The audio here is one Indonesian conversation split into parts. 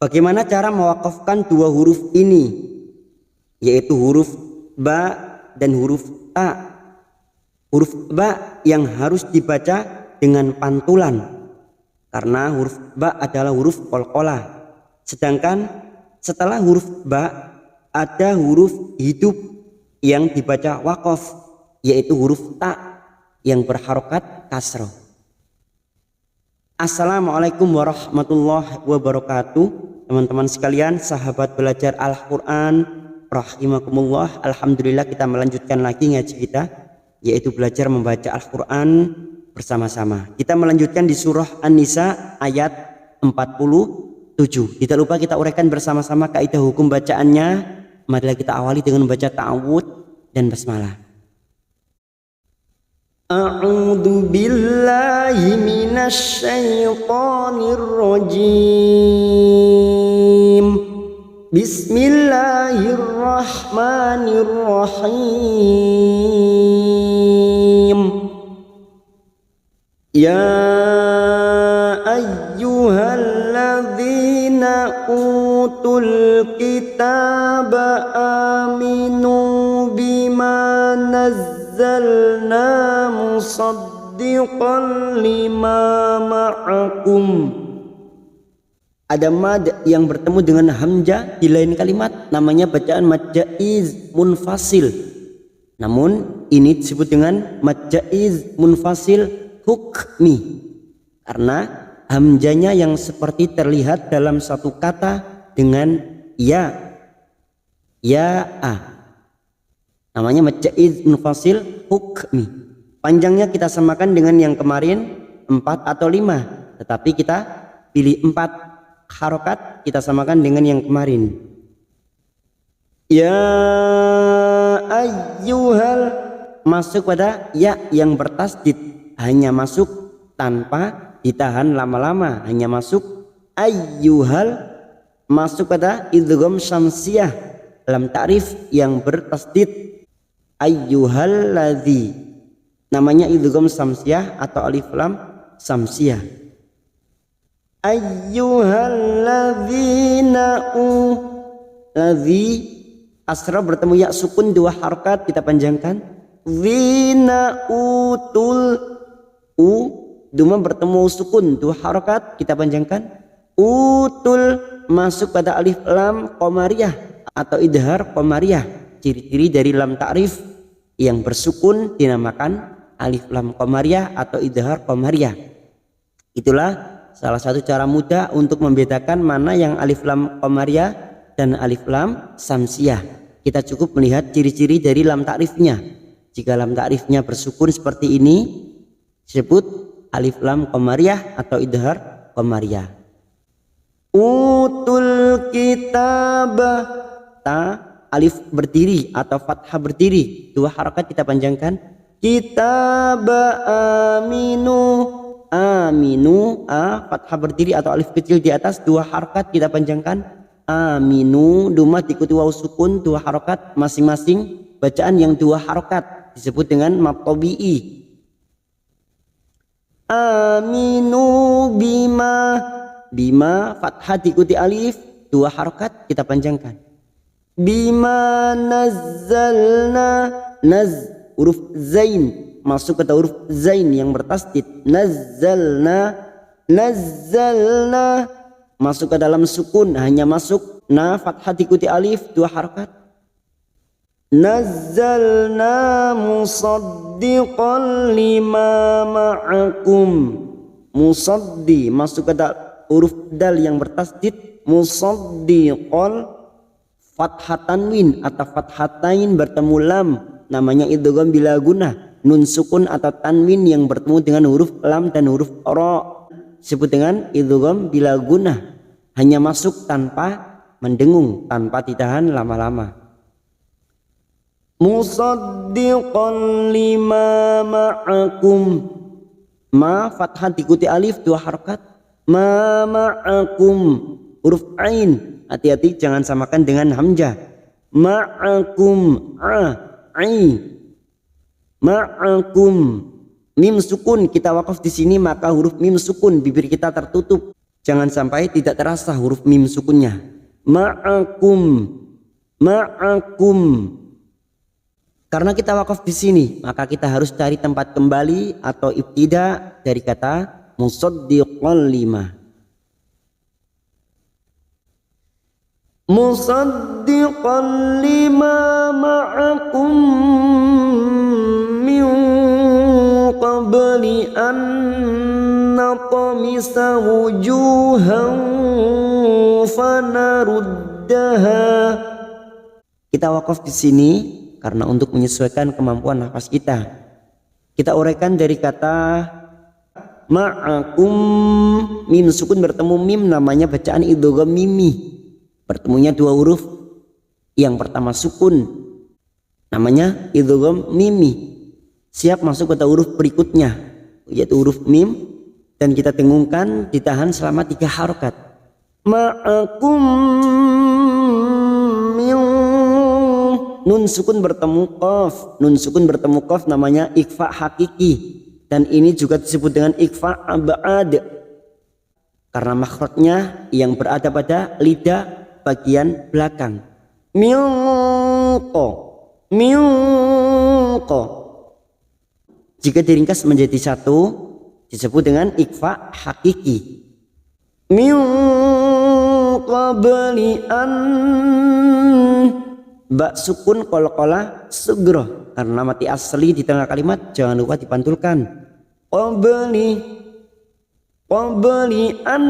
Bagaimana cara mewakafkan dua huruf ini, yaitu huruf ba dan huruf ta. Huruf ba yang harus dibaca dengan pantulan, karena huruf ba adalah huruf qalqalah. Sedangkan setelah huruf ba ada huruf hidup yang dibaca waqaf, yaitu huruf ta yang berharokat kasroh. Assalamualaikum warahmatullahi wabarakatuh. Teman-teman sekalian, sahabat belajar Al-Quran rahimakumullah. Alhamdulillah, kita melanjutkan lagi ngaji kita, yaitu belajar membaca Al-Quran bersama-sama. Kita melanjutkan di surah An-Nisa ayat 47. Tidak lupa kita uraikan bersama-sama kaidah hukum bacaannya. Marilah kita awali dengan membaca ta'awud dan basmalah. A'udzu billahi minasy syaithanir rajim. Bismillahirrahmanirrahim. Ya ayyuhalladzina utul kitaba aminu bima nazzalna musaddiqan lima ma'akum. Ada mad yang bertemu dengan hamzah di lain kalimat, namanya bacaan mad jaiz munfasil. Namun ini disebut dengan mad jaiz munfasil hukmi, karena hamzahnya yang seperti terlihat dalam satu kata dengan ya a, namanya mad jaiz munfasil hukmi. Panjangnya kita samakan dengan yang kemarin 4 atau 5, tetapi kita pilih 4 harokat, kita samakan dengan yang kemarin. Ya ayyuhal, masuk pada ya yang bertasdid, hanya masuk tanpa ditahan lama-lama, hanya masuk. Ayyuhal masuk pada idgham syamsiyah dalam ta'rif yang bertasdid. Ayyuhal ladzi, namanya idgham syamsiyah atau alif lam syamsiyah. Ayyuhalladzina ladzi asra bertemu ya sukun 2 harokat, kita panjangkan. Zina utul duma bertemu sukun 2 harokat, kita panjangkan. Utul masuk pada alif lam qamariyah atau idhar qamariyah. Ciri-ciri dari lam ta'rif yang bersukun dinamakan alif lam qamariyah atau idhar qamariyah. Itulah salah satu cara mudah untuk membedakan mana yang alif lam qamariyah dan alif lam samsiyah. Kita cukup melihat ciri-ciri dari lam ta'rifnya. Jika lam ta'rifnya bersukun seperti ini, disebut alif lam qamariyah atau idhar qamariyah. Utul kitabah, ta alif berdiri atau fathah berdiri, 2 harokat kita panjangkan. Kitaba aminu fathah berdiri atau alif kecil di atas, 2 harokat kita panjangkan. Aminu duma diikuti waw sukun 2 harokat masing-masing. Bacaan yang 2 harokat disebut dengan mad tabi'i. Aminu bima fathah diikuti alif 2 harokat kita panjangkan. Bima nazzalna, huruf zain masuk ke huruf zain yang bertasdid. Nazzalna masuk ke dalam sukun, hanya masuk na fathah diikuti alif 2 harokat. Nazzalna musaddiqan lima ma'akum. Musaddi masuk ke huruf dal yang bertasdid. Musaddiqan fathah tanwin atau fathatain bertemu lam, namanya idgham bila gunah. Nun sukun atau tanwin yang bertemu dengan huruf lam dan huruf ra disebut dengan idgham bila gunah, hanya masuk tanpa mendengung, tanpa ditahan lama-lama. Musaddiqan lima ma'akum, ma fathah diikuti alif 2 harokat. Ma ma'akum huruf ain, hati-hati jangan samakan dengan hamzah. Ma'akum ma'akum mim sukun, kita wakaf di sini maka huruf mim sukun, bibir kita tertutup. Jangan sampai tidak terasa huruf mim sukunnya. Ma'akum, ma'akum. Karena kita wakaf di sini, maka kita harus cari tempat kembali atau ibtida dari kata musaddiqan lima. Musaddiqan lima ma'akum min qabli an naqmisa wujuhan fanaruddaha. Kita wakaf di sini karena untuk menyesuaikan kemampuan nafas kita. Kita uraikan dari kata ma'akum, mim sukun bertemu mim, namanya bacaan idgham mimi. Bertemunya dua huruf. Yang pertama sukun, namanya idgham mimi. Siap masuk pada huruf berikutnya, yaitu huruf mim, dan kita dengungkan, ditahan selama 3 harokat. Ma'akum min, nun sukun bertemu qaf. Nun sukun bertemu qaf namanya ikhfa hakiki, dan ini juga disebut dengan ikhfa abad karena makhrajnya yang berada pada lidah bagian belakang. Miqo, miqo. Jika diringkas menjadi satu disebut dengan ikhfa hakiki. Min qabli an, ba sukun qalqalah sughra karena mati asli di tengah kalimat, jangan lupa dipantulkan. Qabli, qabli an,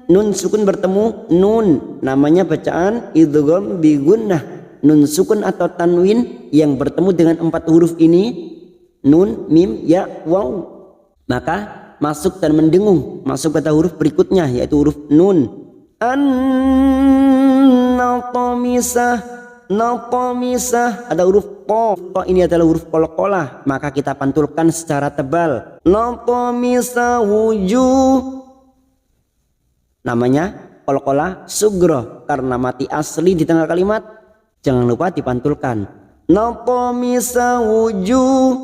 nun sukun bertemu nun, namanya bacaan idgham bi gunnah. Nun sukun atau tanwin yang bertemu dengan 4 huruf ini, nun, mim, ya, waw, maka masuk dan mendengung masuk pada huruf berikutnya, yaitu huruf nun. An-naqmisah, naqmisah, ada huruf to ini adalah huruf qalqalah, maka kita pantulkan secara tebal. Naqmisah wujuh, namanya qalqalah sughra karena mati asli di tengah kalimat, jangan lupa dipantulkan. Naqmisah wujuh,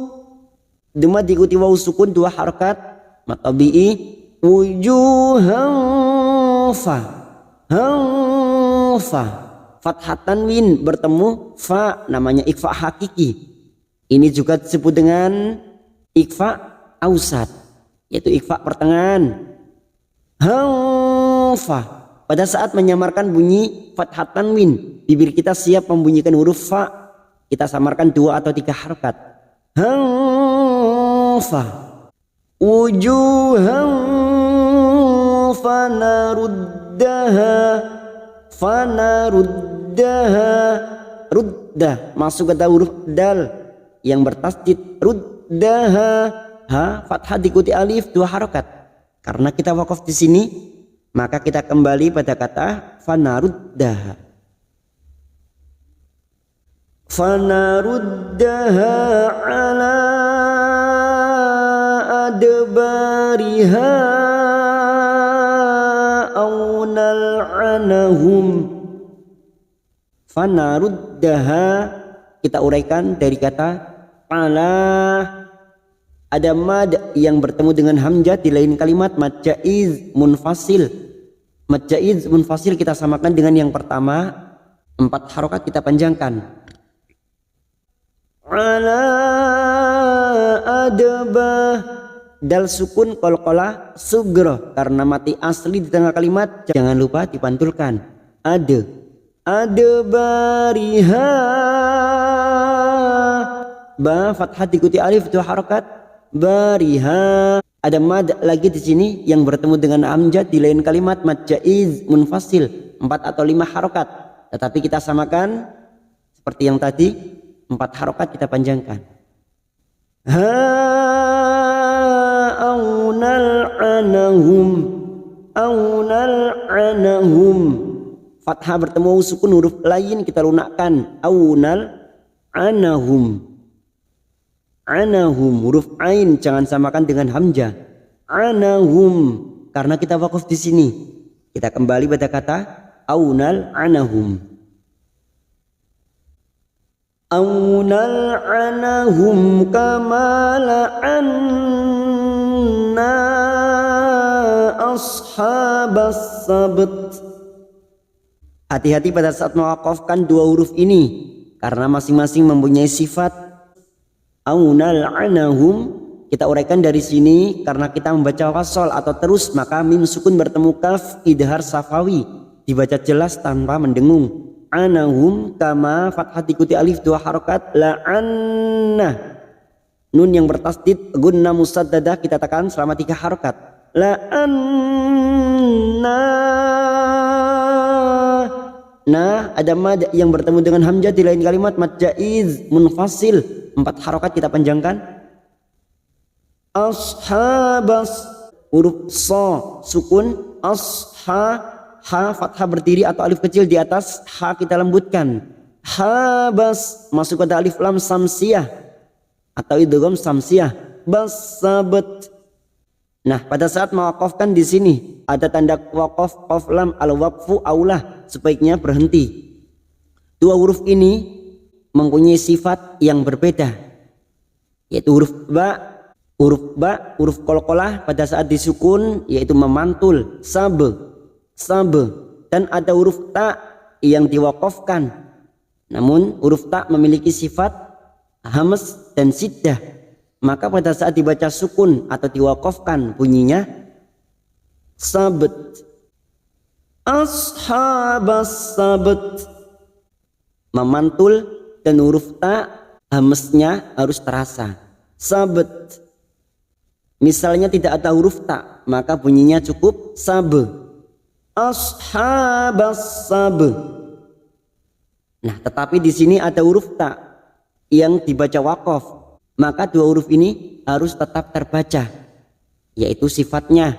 dema diikuti waw sukun 2 harokat matabi'i, wujuhan fa, fa, fathah tanwin bertemu fa, namanya ikhfa hakiki. Ini juga disebut dengan ikhfa ausat, yaitu ikhfa pertengahan. Fa, pada saat menyamarkan bunyi fathah tanwin, bibir kita siap membunyikan huruf fa, kita samarkan 2 atau 3 harokat. Fa, wujuhan fanaruddaha, fanaruddaha, ruddah masuk kata huruf dal yang bertasdid, ruddaha, ha fathah diikuti alif 2 harokat. Karena kita wakaf di sini, maka kita kembali pada kata fanaruddaha. Fanaruddaha ala adbariha aw nal'anahum. Fanaruddaha kita uraikan dari kata ala, ada mad yang bertemu dengan hamzah di lain kalimat, mad jaiz munfasil. Mad jaiz munfasil kita samakan dengan yang pertama, 4 harokat kita panjangkan. Ala adbah, dal sukun qalqalah sughra karena mati asli di tengah kalimat, jangan lupa dipantulkan. Adbariha, ba fathah diikuti alif 2 harokat, bariha. Ada mad lagi di sini yang bertemu dengan hamzah di lain kalimat, mad jaiz munfasil 4 atau 5 harokat, tetapi kita samakan seperti yang tadi, 4 harokat kita panjangkan. Aunal anahum, aunal anahum, fathah bertemu sukun huruf lain kita lunakkan, aunal anahum. Anahum huruf ain jangan samakan dengan hamzah. Anahum karena kita wakaf di sini. Kita kembali pada kata aunal anahum. Aunal anahum kama la'anna ashabas sabt. Hati-hati pada saat mewakafkan dua huruf ini karena masing-masing mempunyai sifat. Aunal anahum, kita uraikan dari sini karena kita membaca wasol atau terus, maka mim sukun bertemu kaf idhar safawi, dibaca jelas tanpa mendengung. Anahum kama fathah diikuti alif dua harokat. La'anna, nun yang bertasdid gunna musaddadah kita tekan selama 3 harokat. La'anna, nah ada mad yang bertemu dengan hamzah di lain kalimat, mad jaiz munfasil 4 harokat kita panjangkan. Ashabas, huruf so sukun, asha, ha fathah berdiri atau alif kecil di atas ha kita lembutkan. Habas masuk pada alif lam samsiyah atau idgham samsiyah. Bas sabat. Nah, pada saat mewakafkan di sini ada tanda wakaf qaf lam, al waqfu aulah, sebaiknya berhenti. Dua huruf ini mempunyai sifat yang berbeda, yaitu huruf ba, huruf qalqalah pada saat disukun yaitu memantul sab, dan ada huruf ta yang diwakafkan. Namun huruf ta memiliki sifat hamz dan siddah. Maka pada saat dibaca sukun atau diwakafkan bunyinya sabt. Ashabas sabt, memantul dan huruf ta hamznya harus terasa. Sabt. Misalnya tidak ada huruf ta, maka bunyinya cukup sab. Ashabas sab. Nah, tetapi di sini ada huruf ta yang dibaca wakaf, maka dua huruf ini harus tetap terbaca, yaitu sifatnya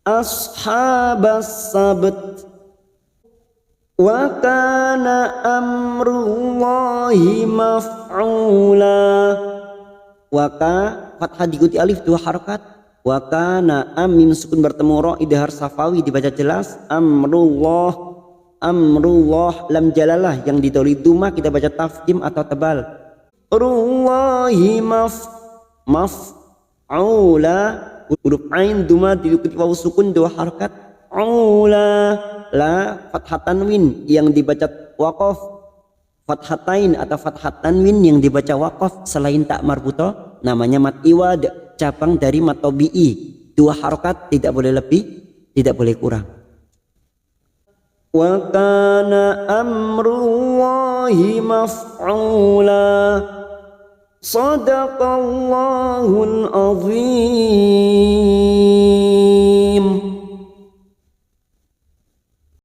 ashabas sabt. Wa kana amrullahi maf'ula. Waka fathah diikuti alif 2 harokat. Wa kana mim sukun bertemu ro idhar safawi dibaca jelas. Amrullah, amrullah lam jalalah yang ditolid dumah kita baca tafkhim atau tebal. Rullahi maf'ula, huruf ain dumah diikuti wawu sukun 2 harokat. Aula, la fathah tanwin yang dibaca waqaf, fathatain atau fathah tanwin yang dibaca waqaf selain tak marbuto namanya mat iwad, cabang dari mat tabi'i, 2 harokat, tidak boleh lebih, tidak boleh kurang. Wa kana amrullahi maf'ula. Sadaqallahul azim.